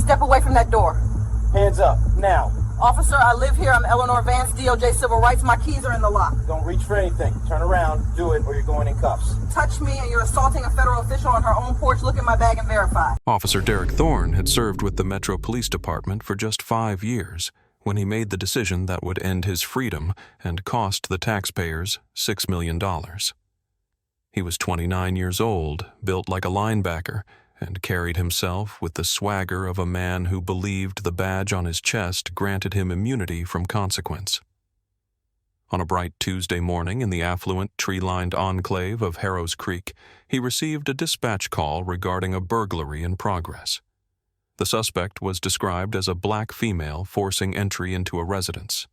Step away from that door. Hands up, now. Officer, I live here. I'm Eleanor Vance, DOJ Civil Rights. My keys are in the lock. Don't reach for anything. Turn around, do it, or you're going in cuffs. Touch me and you're assaulting a federal official on her own porch. Look at my bag and verify. Officer Derek Thorne had served with the Metro Police Department for just 5 years when he made the decision that would end his freedom and cost the taxpayers $6 million. He was 29 years old, built like a linebacker, and carried himself with the swagger of a man who believed the badge on his chest granted him immunity from consequence. On a bright Tuesday morning in the affluent, tree-lined enclave of Harrow's Creek, he received a dispatch call regarding a burglary in progress. The suspect was described as a black female forcing entry into a residence.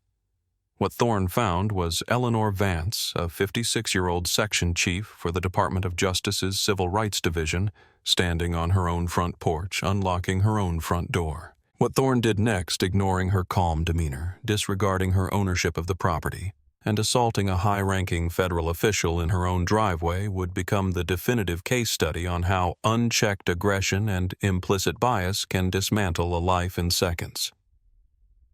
What Thorne found was Eleanor Vance, a 56-year-old section chief for the Department of Justice's Civil Rights Division, standing on her own front porch, unlocking her own front door. What Thorne did next, ignoring her calm demeanor, disregarding her ownership of the property, and assaulting a high-ranking federal official in her own driveway, would become the definitive case study on how unchecked aggression and implicit bias can dismantle a life in seconds.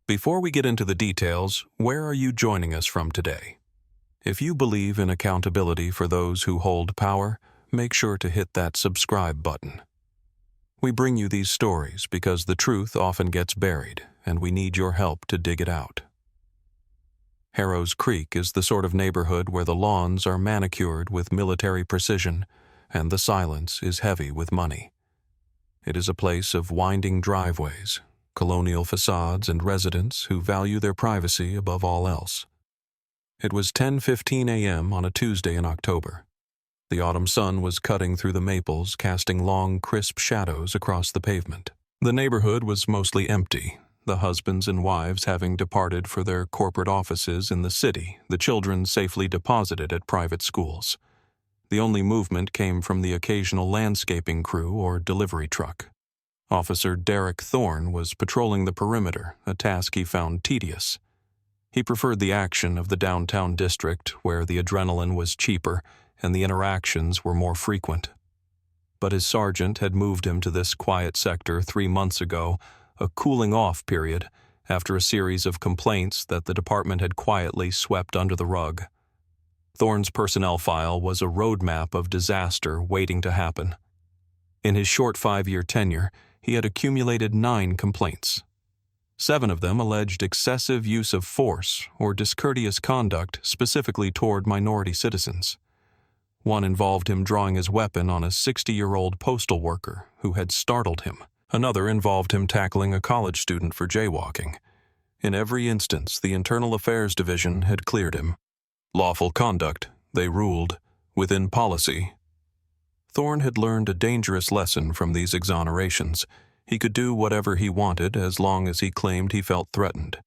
Before we get into the details, where are you joining us from today? If you believe in accountability for those who hold power, make sure to hit that subscribe button. We bring you these stories because the truth often gets buried, and we need your help to dig it out. Harrow's Creek is the sort of neighborhood where the lawns are manicured with military precision, and the silence is heavy with money. It is a place of winding driveways, colonial facades, and residents who value their privacy above all else. It was 10:15 a.m. on a Tuesday in October. The autumn sun was cutting through the maples, casting long, crisp shadows across the pavement. The neighborhood was mostly empty, the husbands and wives having departed for their corporate offices in the city, the children safely deposited at private schools. The only movement came from the occasional landscaping crew or delivery truck. Officer Derek Thorne was patrolling the perimeter, a task he found tedious. He preferred the action of the downtown district, where the adrenaline was cheaper and the interactions were more frequent. But his sergeant had moved him to this quiet sector 3 months ago, a cooling-off period, after a series of complaints that the department had quietly swept under the rug. Thorne's personnel file was a roadmap of disaster waiting to happen. In his short 5-year tenure, he had accumulated 9 complaints. 7 of them alleged excessive use of force or discourteous conduct specifically toward minority citizens. One involved him drawing his weapon on a 60-year-old postal worker who had startled him. Another involved him tackling a college student for jaywalking. In every instance, the Internal Affairs Division had cleared him. Lawful conduct, they ruled, within policy. Thorne had learned a dangerous lesson from these exonerations. He could do whatever he wanted as long as he claimed he felt threatened.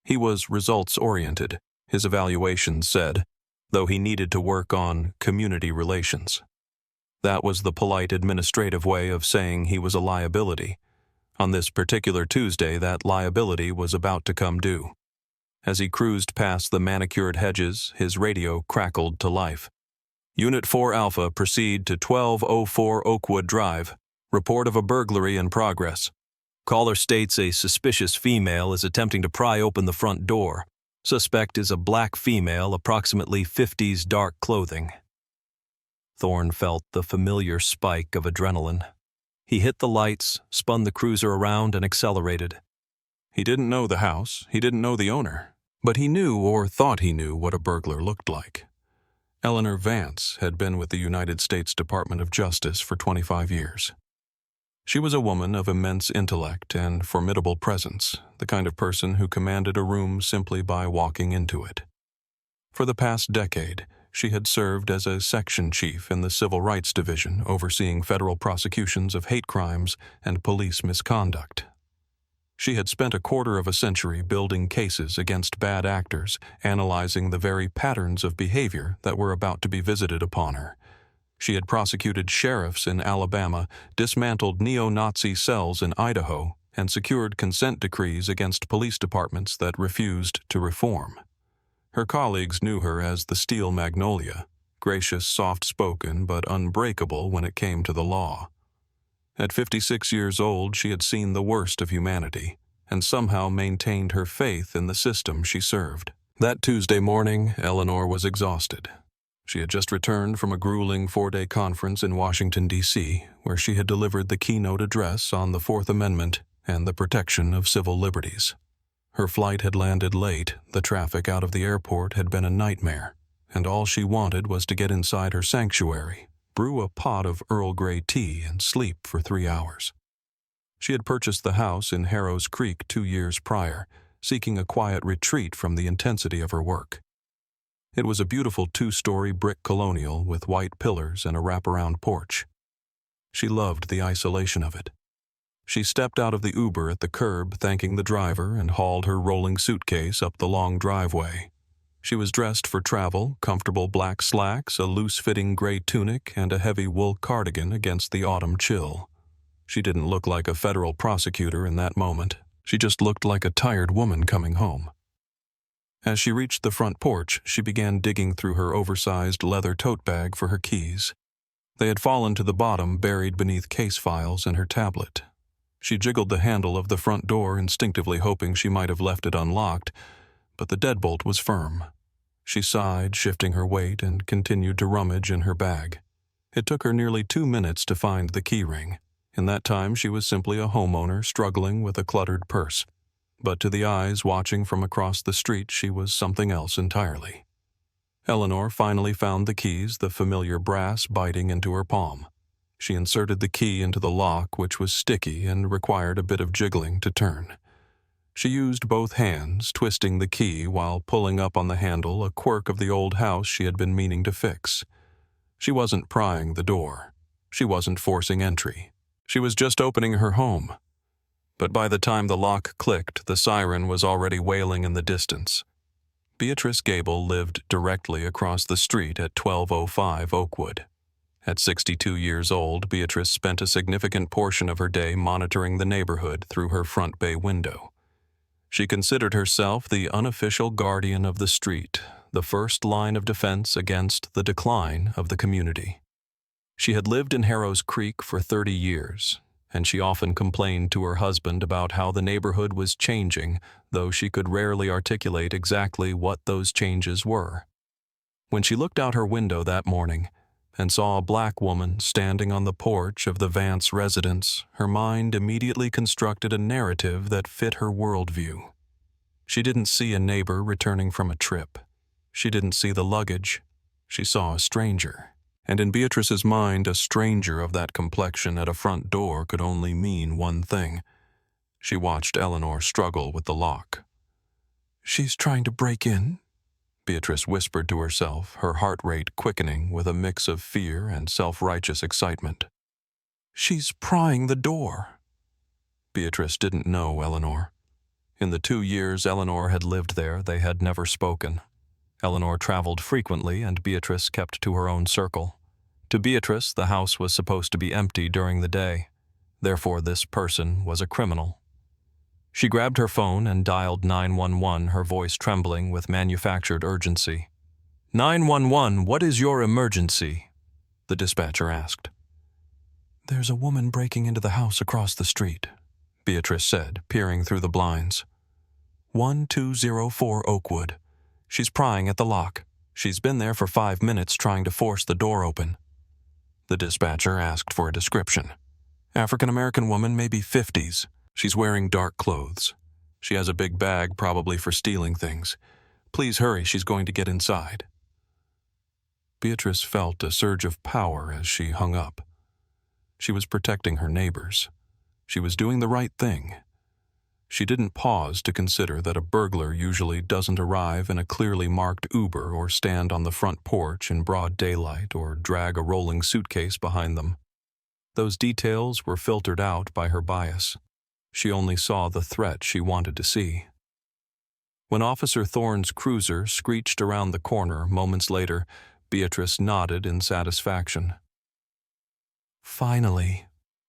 He was results-oriented, his evaluations said, though he needed to work on community relations. That was the polite administrative way of saying he was a liability. On this particular Tuesday, that liability was about to come due. As he cruised past the manicured hedges, his radio crackled to life. Unit 4 Alpha, proceed to 1204 Oakwood Drive. Report of a burglary in progress. Caller states a suspicious female is attempting to pry open the front door. Suspect is a black female, approximately 50s dark clothing. Thorne felt the familiar spike of adrenaline. He hit the lights, spun the cruiser around, and accelerated. He didn't know the house, he didn't know the owner, but he knew or thought he knew what a burglar looked like. Eleanor Vance had been with the United States Department of Justice for 25 years. She was a woman of immense intellect and formidable presence, the kind of person who commanded a room simply by walking into it. For the past decade, she had served as a section chief in the Civil Rights Division, overseeing federal prosecutions of hate crimes and police misconduct. She had spent a quarter of a century building cases against bad actors, analyzing the very patterns of behavior that were about to be visited upon her. She had prosecuted sheriffs in Alabama, dismantled neo-Nazi cells in Idaho, and secured consent decrees against police departments that refused to reform. Her colleagues knew her as the Steel Magnolia, gracious, soft-spoken, but unbreakable when it came to the law. At 56 years old, she had seen the worst of humanity and somehow maintained her faith in the system she served. That Tuesday morning, Eleanor was exhausted. She had just returned from a grueling 4-day conference in Washington, D.C., where she had delivered the keynote address on the Fourth Amendment and the protection of civil liberties. Her flight had landed late, the traffic out of the airport had been a nightmare, and all she wanted was to get inside her sanctuary, brew a pot of Earl Grey tea, and sleep for 3 hours. She had purchased the house in Harrow's Creek 2 years prior, seeking a quiet retreat from the intensity of her work. It was a beautiful 2-story brick colonial with white pillars and a wraparound porch. She loved the isolation of it. She stepped out of the Uber at the curb, thanking the driver, and hauled her rolling suitcase up the long driveway. She was dressed for travel, comfortable black slacks, a loose-fitting gray tunic, and a heavy wool cardigan against the autumn chill. She didn't look like a federal prosecutor in that moment. She just looked like a tired woman coming home. As she reached the front porch, she began digging through her oversized leather tote bag for her keys. They had fallen to the bottom, buried beneath case files and her tablet. She jiggled the handle of the front door, instinctively hoping she might have left it unlocked, but the deadbolt was firm. She sighed, shifting her weight, and continued to rummage in her bag. It took her nearly 2 minutes to find the key ring. In that time, she was simply a homeowner struggling with a cluttered purse. But to the eyes watching from across the street, she was something else entirely. Eleanor finally found the keys, the familiar brass biting into her palm. She inserted the key into the lock, which was sticky and required a bit of jiggling to turn. She used both hands, twisting the key while pulling up on the handle, a quirk of the old house she had been meaning to fix. She wasn't prying the door. She wasn't forcing entry. She was just opening her home. But by the time the lock clicked, the siren was already wailing in the distance. Beatrice Gable lived directly across the street at 1205 Oakwood. At 62 years old, Beatrice spent a significant portion of her day monitoring the neighborhood through her front bay window. She considered herself the unofficial guardian of the street, the first line of defense against the decline of the community. She had lived in Harrow's Creek for 30 years, and she often complained to her husband about how the neighborhood was changing, though she could rarely articulate exactly what those changes were. When she looked out her window that morning and saw a black woman standing on the porch of the Vance residence, her mind immediately constructed a narrative that fit her worldview. She didn't see a neighbor returning from a trip. She didn't see the luggage. She saw a stranger. And in Beatrice's mind, a stranger of that complexion at a front door could only mean one thing. She watched Eleanor struggle with the lock. "She's trying to break in," Beatrice whispered to herself, her heart rate quickening with a mix of fear and self-righteous excitement. "She's prying the door." Beatrice didn't know Eleanor. In the 2 years Eleanor had lived there, they had never spoken. Eleanor traveled frequently, and Beatrice kept to her own circle. To Beatrice, the house was supposed to be empty during the day. Therefore, this person was a criminal. She grabbed her phone and dialed 911, her voice trembling with manufactured urgency. "911, what is your emergency?" the dispatcher asked. "There's a woman breaking into the house across the street," Beatrice said, peering through the blinds. 1204 Oakwood. She's prying at the lock. She's been there for 5 minutes trying to force the door open. The dispatcher asked for a description. African-American woman, maybe 50s. She's wearing dark clothes. She has a big bag, probably for stealing things. Please hurry, she's going to get inside. Beatrice felt a surge of power as she hung up. She was protecting her neighbors. She was doing the right thing. She didn't pause to consider that a burglar usually doesn't arrive in a clearly marked Uber or stand on the front porch in broad daylight or drag a rolling suitcase behind them. Those details were filtered out by her bias. She only saw the threat she wanted to see. When Officer Thorne's cruiser screeched around the corner moments later, Beatrice nodded in satisfaction. "Finally,"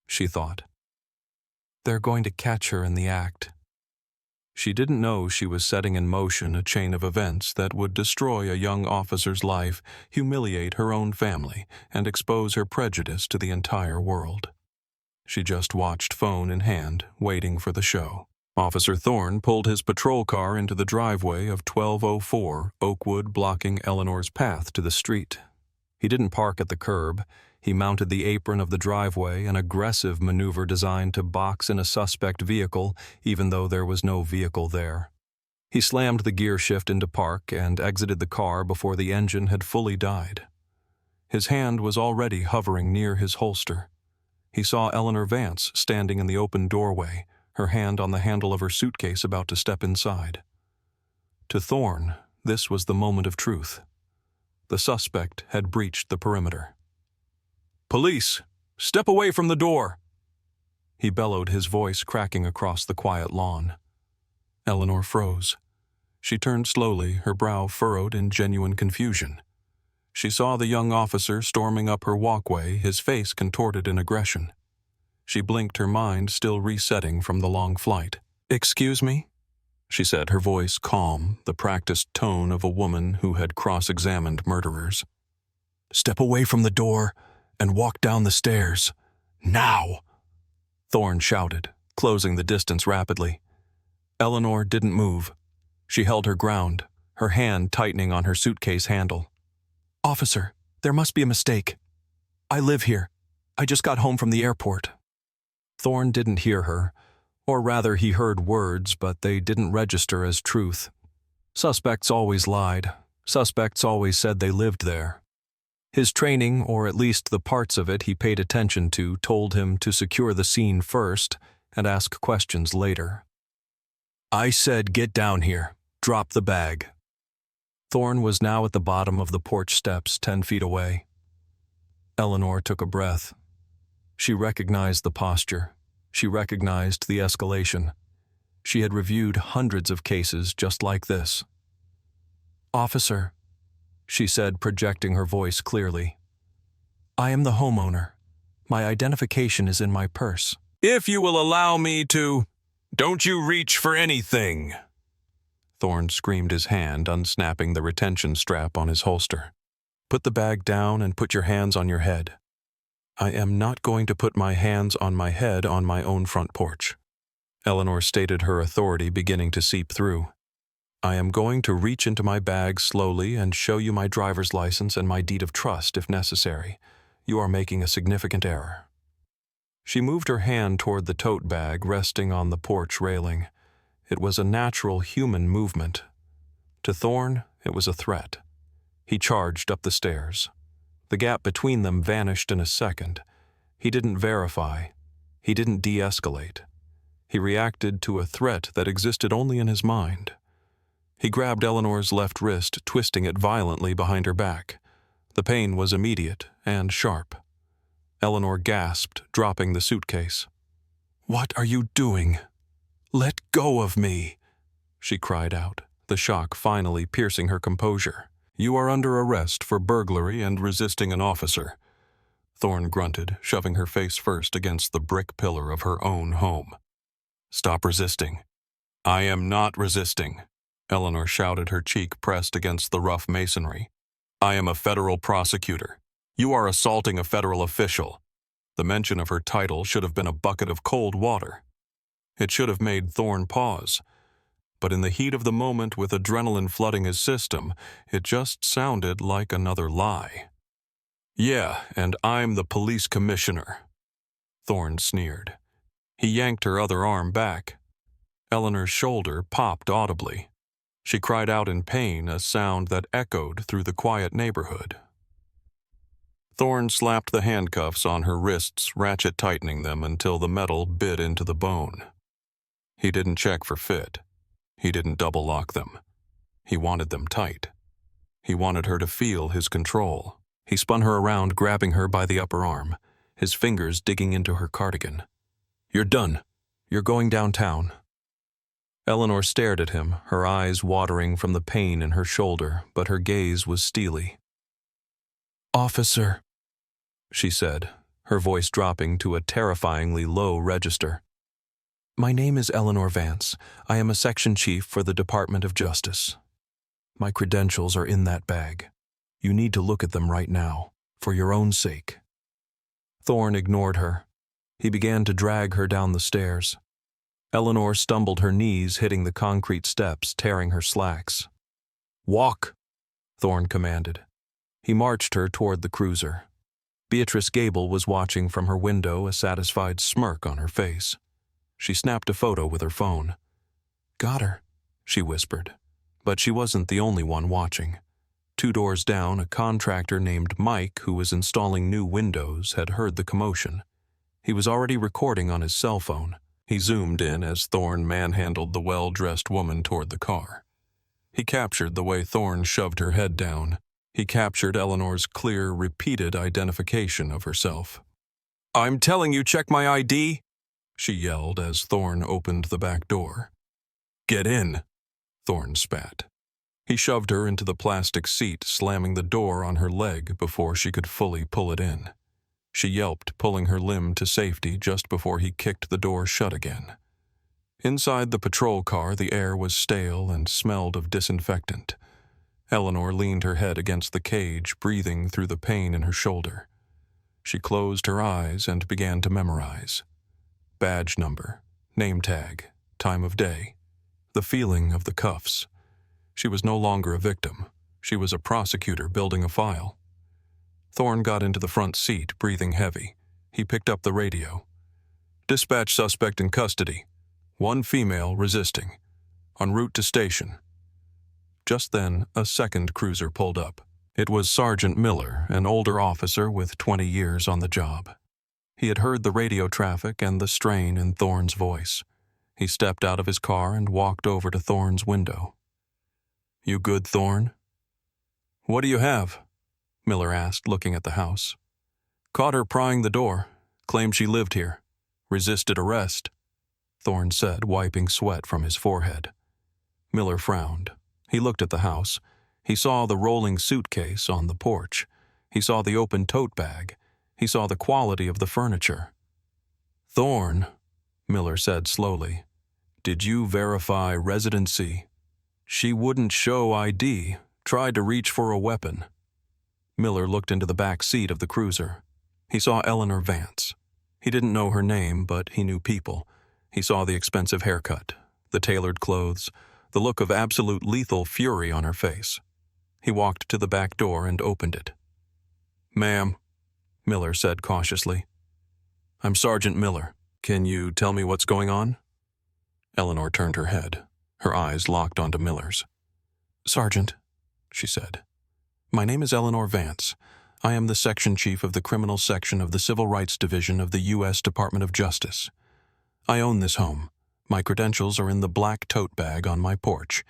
she thought. "They're going to catch her in the act." She didn't know she was setting in motion a chain of events that would destroy a young officer's life, humiliate her own family, and expose her prejudice to the entire world. She just watched, phone in hand, waiting for the show. Officer Thorne pulled his patrol car into the driveway of 1204 Oakwood, blocking Eleanor's path to the street. He didn't park at the curb. He mounted the apron of the driveway, an aggressive maneuver designed to box in a suspect vehicle, even though there was no vehicle there. He slammed the gear shift into park and exited the car before the engine had fully died. His hand was already hovering near his holster. He saw Eleanor Vance standing in the open doorway, her hand on the handle of her suitcase about to step inside. To Thorne, this was the moment of truth. The suspect had breached the perimeter. "Police! Step away from the door!" He bellowed, his voice cracking across the quiet lawn. Eleanor froze. She turned slowly, her brow furrowed in genuine confusion. She saw the young officer storming up her walkway, his face contorted in aggression. She blinked, her mind still resetting from the long flight. "Excuse me?" she said, her voice calm, the practiced tone of a woman who had cross-examined murderers. "Step away from the door and walk down the stairs. Now!" Thorne shouted, closing the distance rapidly. Eleanor didn't move. She held her ground, her hand tightening on her suitcase handle. "Officer, there must be a mistake. I live here. I just got home from the airport." Thorne didn't hear her, or rather he heard words, but they didn't register as truth. Suspects always lied. Suspects always said they lived there. His training, or at least the parts of it he paid attention to, told him to secure the scene first and ask questions later. "I said get down here. Drop the bag." Thorne was now at the bottom of the porch steps, 10 feet away. Eleanor took a breath. She recognized the posture. She recognized the escalation. She had reviewed hundreds of cases just like this. "Officer," she said, projecting her voice clearly, "I am the homeowner. My identification is in my purse." "If you will allow me to... Don't you reach for anything!" Thorne screamed, his hand unsnapping the retention strap on his holster. "Put the bag down and put your hands on your head." "I am not going to put my hands on my head on my own front porch." Eleanor stated, her authority beginning to seep through. "I am going to reach into my bag slowly and show you my driver's license and my deed of trust if necessary. You are making a significant error." She moved her hand toward the tote bag resting on the porch railing. It was a natural human movement. To Thorne, it was a threat. He charged up the stairs. The gap between them vanished in a second. He didn't verify. He didn't de-escalate. He reacted to a threat that existed only in his mind. He grabbed Eleanor's left wrist, twisting it violently behind her back. The pain was immediate and sharp. Eleanor gasped, dropping the suitcase. "What are you doing? Let go of me!" she cried out, the shock finally piercing her composure. "You are under arrest for burglary and resisting an officer," Thorne grunted, shoving her face first against the brick pillar of her own home. "Stop resisting." "I am not resisting," Eleanor shouted, her cheek pressed against the rough masonry. "I am a federal prosecutor. You are assaulting a federal official." The mention of her title should have been a bucket of cold water. It should have made Thorne pause. But in the heat of the moment, with adrenaline flooding his system, it just sounded like another lie. "Yeah, and I'm the police commissioner," Thorne sneered. He yanked her other arm back. Eleanor's shoulder popped audibly. She cried out in pain, a sound that echoed through the quiet neighborhood. Thorne slapped the handcuffs on her wrists, ratchet tightening them until the metal bit into the bone. He didn't check for fit. He didn't double lock them. He wanted them tight. He wanted her to feel his control. He spun her around, grabbing her by the upper arm, his fingers digging into her cardigan. "You're done. You're going downtown." Eleanor stared at him, her eyes watering from the pain in her shoulder, but her gaze was steely. "Officer," she said, her voice dropping to a terrifyingly low register. "My name is Eleanor Vance. I am a section chief for the Department of Justice. My credentials are in that bag. You need to look at them right now, for your own sake." Thorne ignored her. He began to drag her down the stairs. Eleanor stumbled, her knees hitting the concrete steps, tearing her slacks. "Walk," Thorne commanded. He marched her toward the cruiser. Beatrice Gable was watching from her window, a satisfied smirk on her face. She snapped a photo with her phone. "Got her," she whispered. But she wasn't the only one watching. 2 doors down, a contractor named Mike, who was installing new windows, had heard the commotion. He was already recording on his cell phone. He zoomed in as Thorne manhandled the well-dressed woman toward the car. He captured the way Thorne shoved her head down. He captured Eleanor's clear, repeated identification of herself. "I'm telling you, check my ID," she yelled as Thorne opened the back door. "Get in," Thorne spat. He shoved her into the plastic seat, slamming the door on her leg before she could fully pull it in. She yelped, pulling her limb to safety just before he kicked the door shut again. Inside the patrol car, the air was stale and smelled of disinfectant. Eleanor leaned her head against the cage, breathing through the pain in her shoulder. She closed her eyes and began to memorize. Badge number, name tag, time of day, the feeling of the cuffs. She was no longer a victim. She was a prosecutor building a file. Thorne got into the front seat, breathing heavy. He picked up the radio. "Dispatch suspect in custody. 1 female resisting. En route to station." Just then, a second cruiser pulled up. It was Sergeant Miller, an older officer with 20 years on the job. He had heard the radio traffic and the strain in Thorne's voice. He stepped out of his car and walked over to Thorne's window. "You good, Thorne?" "What do you have?" Miller asked, looking at the house. "Caught her prying the door. Claimed she lived here. Resisted arrest," Thorne said, wiping sweat from his forehead. Miller frowned. He looked at the house. He saw the rolling suitcase on the porch. He saw the open tote bag. He saw the quality of the furniture. "Thorne," Miller said slowly, "did you verify residency?" "She wouldn't show ID. Tried to reach for a weapon." Miller looked into the back seat of the cruiser. He saw Eleanor Vance. He didn't know her name, but he knew people. He saw the expensive haircut, the tailored clothes, the look of absolute lethal fury on her face. He walked to the back door and opened it. "Ma'am," Miller said cautiously. "I'm Sergeant Miller. Can you tell me what's going on?" Eleanor turned her head. Her eyes locked onto Miller's. "Sergeant," she said, "my name is Eleanor Vance. I am the section chief of the criminal section of the Civil Rights Division of the U.S. Department of Justice. I own this home. My credentials are in the black tote bag on my porch.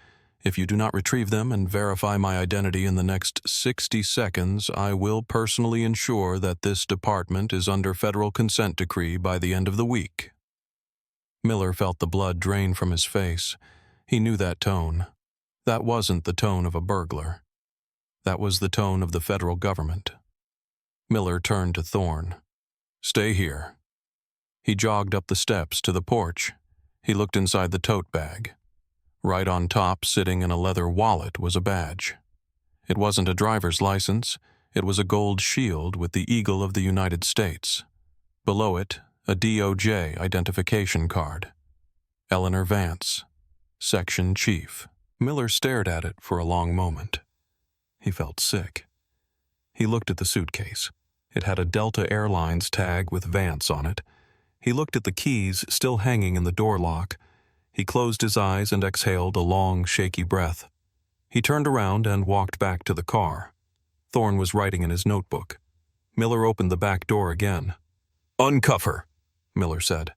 If you do not retrieve them and verify my identity in the next 60 seconds, I will personally ensure that this department is under federal consent decree by the end of the week." Miller felt the blood drain from his face. He knew that tone. That wasn't the tone of a burglar. That was the tone of the federal government. Miller turned to Thorne. "Stay here." He jogged up the steps to the porch. He looked inside the tote bag. Right on top, sitting in a leather wallet, was a badge. It wasn't a driver's license. It was a gold shield with the eagle of the United States. Below it, a DOJ identification card. Eleanor Vance, Section Chief. Miller stared at it for a long moment. He felt sick. He looked at the suitcase. It had a Delta Airlines tag with Vance on it. He looked at the keys still hanging in the door lock. He closed his eyes and exhaled a long, shaky breath. He turned around and walked back to the car. Thorne was writing in his notebook. Miller opened the back door again. "Uncuff her," Miller said.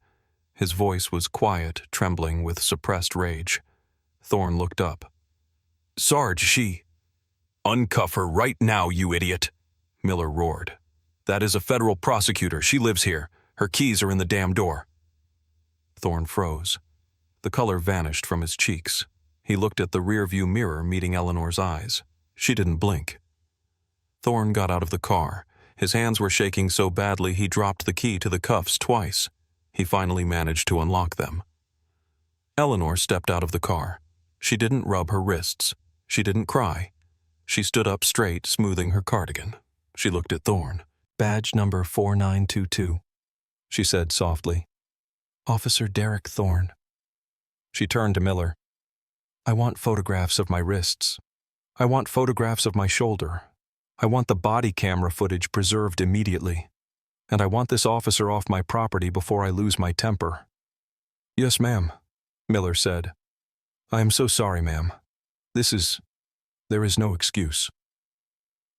His voice was quiet, trembling with suppressed rage. Thorne looked up. "Sarge, she—" "Uncuff her right now, you idiot," Miller roared. "That is a federal prosecutor. She lives here. Her keys are in the damn door." Thorne froze. The color vanished from his cheeks. He looked at the rearview mirror, meeting Eleanor's eyes. She didn't blink. Thorne got out of the car. His hands were shaking so badly he dropped the key to the cuffs twice. He finally managed to unlock them. Eleanor stepped out of the car. She didn't rub her wrists. She didn't cry. She stood up straight, smoothing her cardigan. She looked at Thorne. "Badge number 4922. she said softly. "Officer Derek Thorne." She turned to Miller. "I want photographs of my wrists. I want photographs of my shoulder. I want the body camera footage preserved immediately. And I want this officer off my property before I lose my temper." "Yes, ma'am," Miller said. "I am so sorry, ma'am. There is no excuse."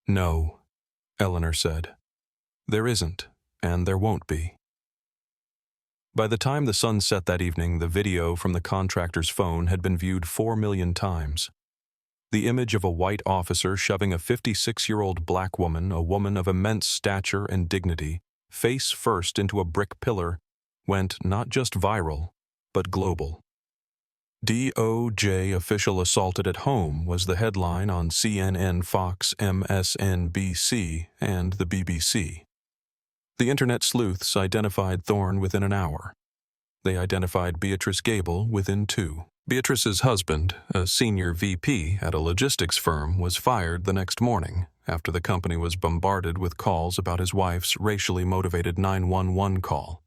"No," Eleanor said. "There isn't, and there won't be." By the time the sun set that evening, the video from the contractor's phone had been viewed 4 million times. The image of a white officer shoving a 56-year-old black woman, a woman of immense stature and dignity, face first into a brick pillar, went not just viral, but global. "DOJ official assaulted at home" was the headline on CNN, Fox, MSNBC, and the BBC. The internet sleuths identified Thorne within an hour. They identified Beatrice Gable within 2. Beatrice's husband, a senior VP at a logistics firm, was fired the next morning after the company was bombarded with calls about his wife's racially motivated 911 call.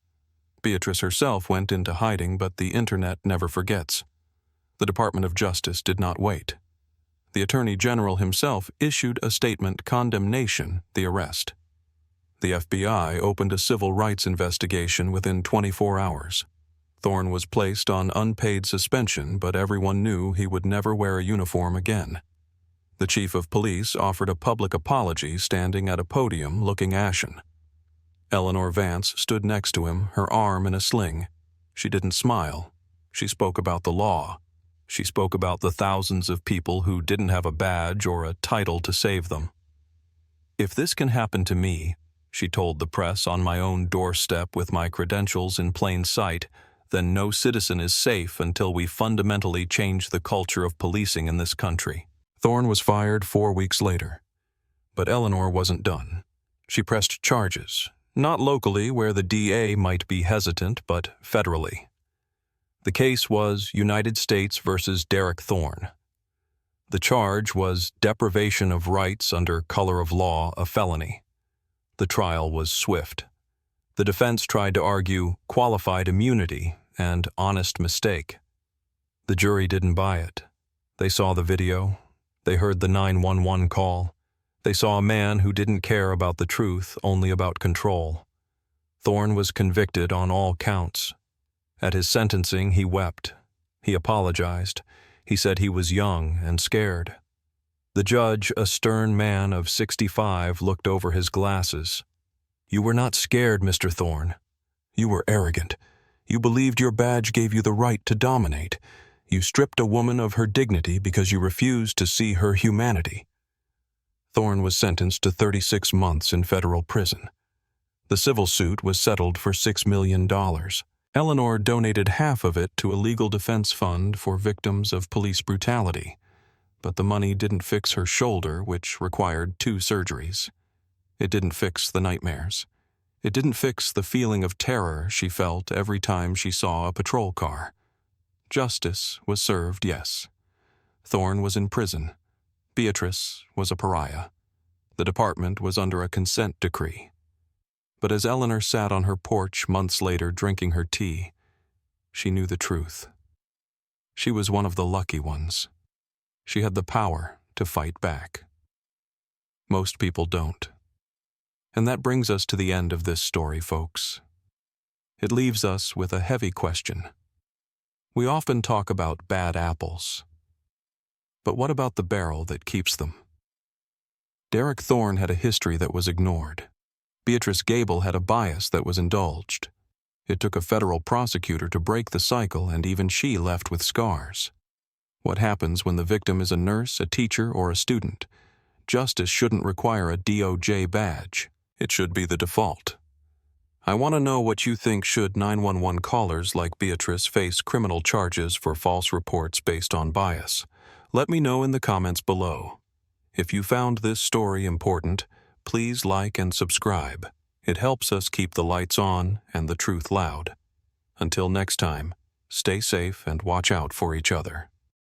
Beatrice herself went into hiding, but the internet never forgets. The Department of Justice did not wait. The Attorney General himself issued a statement condemnation the arrest. The FBI opened a civil rights investigation within 24 hours. Thorne was placed on unpaid suspension, but everyone knew he would never wear a uniform again. The chief of police offered a public apology standing at a podium looking ashen. Eleanor Vance stood next to him, her arm in a sling. She didn't smile. She spoke about the law. She spoke about the thousands of people who didn't have a badge or a title to save them. "If this can happen to me," she told the press, "on my own doorstep with my credentials in plain sight, then no citizen is safe until we fundamentally change the culture of policing in this country." Thorne was fired 4 weeks later. But Eleanor wasn't done. She pressed charges, not locally where the DA might be hesitant, but federally. The case was United States versus Derek Thorne. The charge was deprivation of rights under color of law, a felony. The trial was swift. The defense tried to argue qualified immunity and honest mistake. The jury didn't buy it. They saw the video. They heard the 911 call. They saw a man who didn't care about the truth, only about control. Thorne was convicted on all counts. At his sentencing, he wept. He apologized. He said he was young and scared. The judge, a stern man of 65, looked over his glasses. "You were not scared, Mr. Thorne. You were arrogant. You believed your badge gave you the right to dominate. You stripped a woman of her dignity because you refused to see her humanity." Thorne was sentenced to 36 months in federal prison. The civil suit was settled for $6 million. Eleanor donated half of it to a legal defense fund for victims of police brutality. But the money didn't fix her shoulder, which required 2 surgeries. It didn't fix the nightmares. It didn't fix the feeling of terror she felt every time she saw a patrol car. Justice was served, yes. Thorne was in prison. Beatrice was a pariah. The department was under a consent decree. But as Eleanor sat on her porch months later drinking her tea, she knew the truth. She was one of the lucky ones. She had the power to fight back. Most people don't. And that brings us to the end of this story, folks. It leaves us with a heavy question. We often talk about bad apples. But what about the barrel that keeps them? Derek Thorne had a history that was ignored. Beatrice Gable had a bias that was indulged. It took a federal prosecutor to break the cycle, and even she left with scars. What happens when the victim is a nurse, a teacher, or a student? Justice shouldn't require a DOJ badge. It should be the default. I want to know what you think. Should 911 callers like Beatrice face criminal charges for false reports based on bias? Let me know in the comments below. If you found this story important, please like and subscribe. It helps us keep the lights on and the truth loud. Until next time, stay safe and watch out for each other.